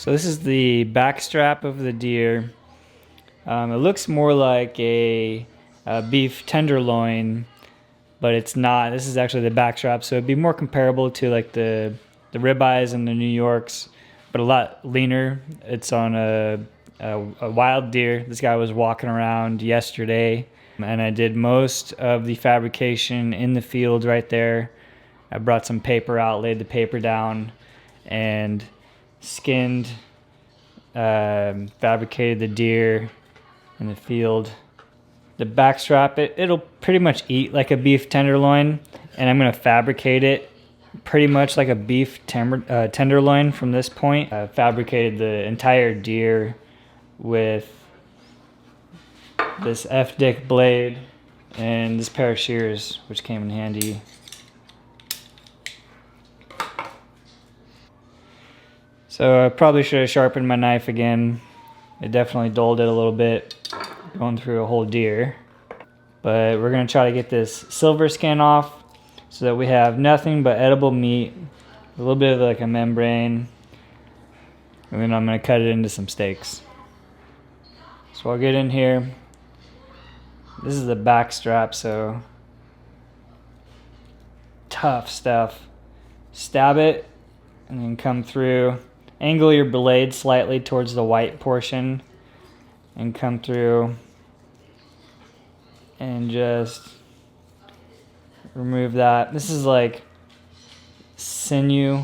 So this is the backstrap of the deer. It looks more like a beef tenderloin, but it's not. This is actually the backstrap, so it'd be more comparable to like the ribeyes and the New Yorks, but a lot leaner. It's on a wild deer. This guy was walking around yesterday, and I did most of the fabrication in the field right there. I brought some paper out, laid the paper down, and skinned, fabricated the deer in the field. The backstrap, it'll pretty much eat like a beef tenderloin, and I'm going to fabricate it pretty much like a beef tenderloin from this point. I fabricated the entire deer with this F-dick blade and this pair of shears, which came in handy. So I probably should have sharpened my knife again. It definitely dulled it a little bit going through a whole deer. But we're going to try to get this silver skin off so that we have nothing but edible meat, a little bit of like a membrane, and then I'm going to cut it into some steaks. So I'll get in here. This is the back strap, so tough stuff. Stab it and then come through. Angle your blade slightly towards the white portion and come through and just remove that. This is like sinew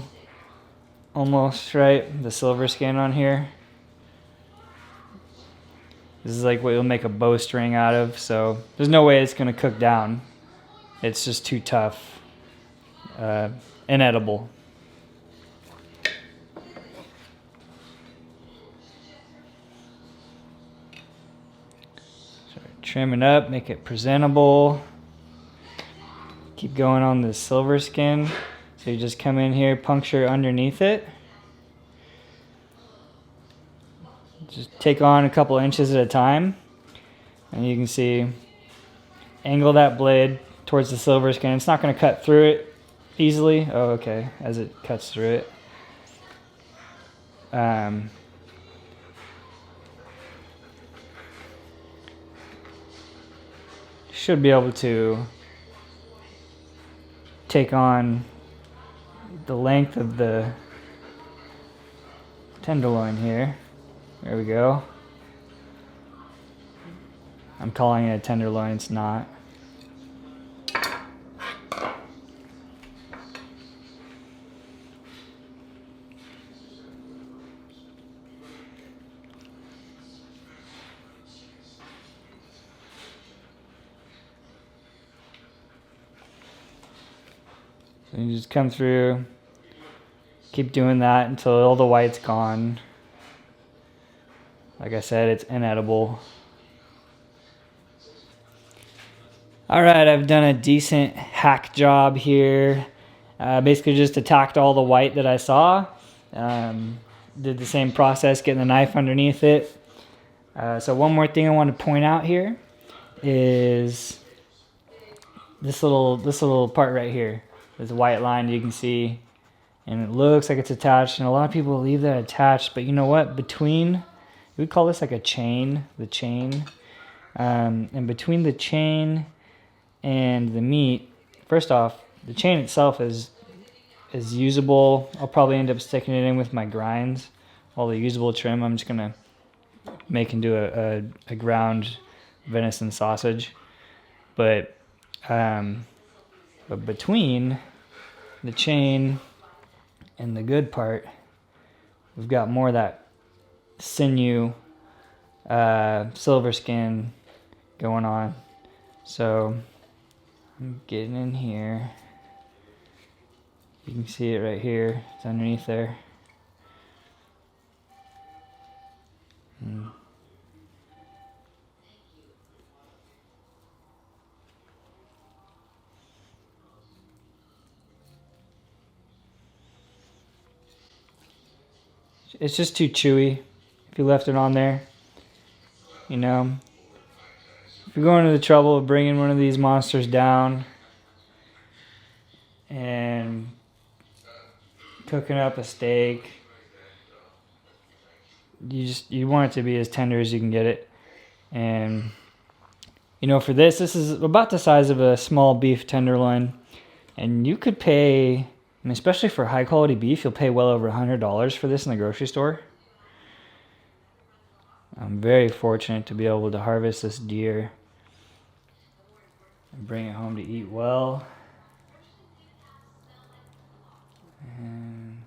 almost, right? The silver skin on here. This is like what you'll make a bowstring out of, so there's no way it's going to cook down. It's just too tough. Inedible. Trim it up, make it presentable. Keep going on the silver skin. So you just come in here, puncture underneath it. Just take on a couple inches at a time. And you can see, angle that blade towards the silver skin. It's not going to cut through it easily. Oh, okay, as it cuts through it. Should be able to take on the length of the tenderloin here. There we go. I'm calling it a tenderloin, it's not. So you just come through, keep doing that until all the white's gone. Like I said, it's inedible. Alright, I've done a decent hack job here. Basically just attacked all the white that I saw. Did the same process, getting the knife underneath it. So one more thing I want to point out here is this little part right here. There's a white line you can see, and it looks like it's attached, and a lot of people leave that attached, but you know what? Between, we call this like a chain, the chain, and between the chain and the meat, first off, the chain itself is usable. I'll probably end up sticking it in with my grinds. All the usable trim I'm just going to make into a ground venison sausage. But between the chain and the good part, we've got more of that sinew, silver skin going on. So I'm getting in here. You can see it right here. It's underneath there. It's just too chewy if you left it on there. You know, if you're going to the trouble of bringing one of these monsters down and cooking up a steak, you want it to be as tender as you can get it. And you know, for this is about the size of a small beef tenderloin, and you could pay, I mean, especially for high quality beef, you'll pay well over $100 for this in the grocery store. I'm very fortunate to be able to harvest this deer and bring it home to eat well. And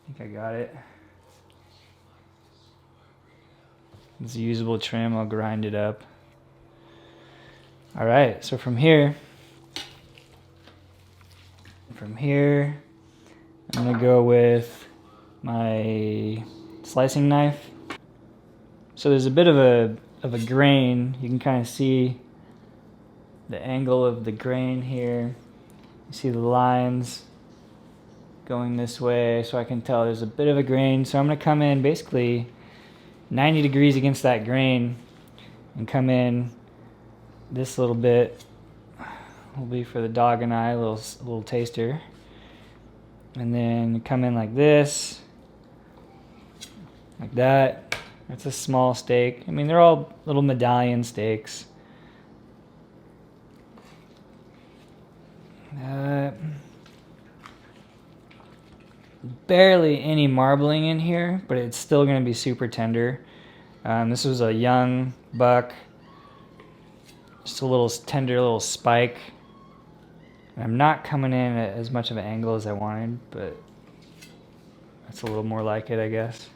I think I got it. It's a usable trim. I'll grind it up. All right, so from here, I'm gonna go with my slicing knife. So there's a bit of a grain. You can kind of see the angle of the grain here. You see the lines going this way, so I can tell there's a bit of a grain. So I'm gonna come in basically 90 degrees against that grain and come in this little bit will be for the dog and I, a little taster. And then come in like this, like that. That's a small steak. I mean, they're all little medallion steaks. Barely any marbling in here, but it's still going to be super tender. This was a young buck. Just a little tender little spike. I'm not coming in at as much of an angle as I wanted, but that's a little more like it, I guess.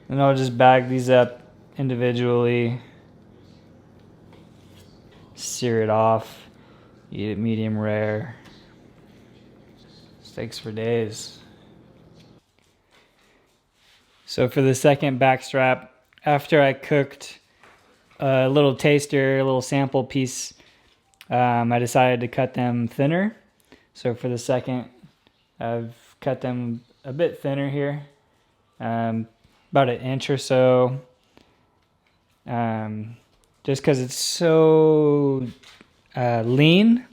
And I'll just bag these up individually. Sear it off. Eat it medium rare. Steaks for days. So for the second backstrap, after I cooked a little taster, a little sample piece, I decided to cut them thinner. So for the second, I've cut them a bit thinner here, about an inch or so, just because it's so lean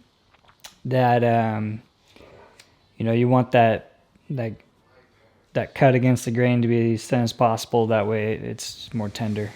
that you know, you want that cut against the grain to be as thin as possible. That way it's more tender.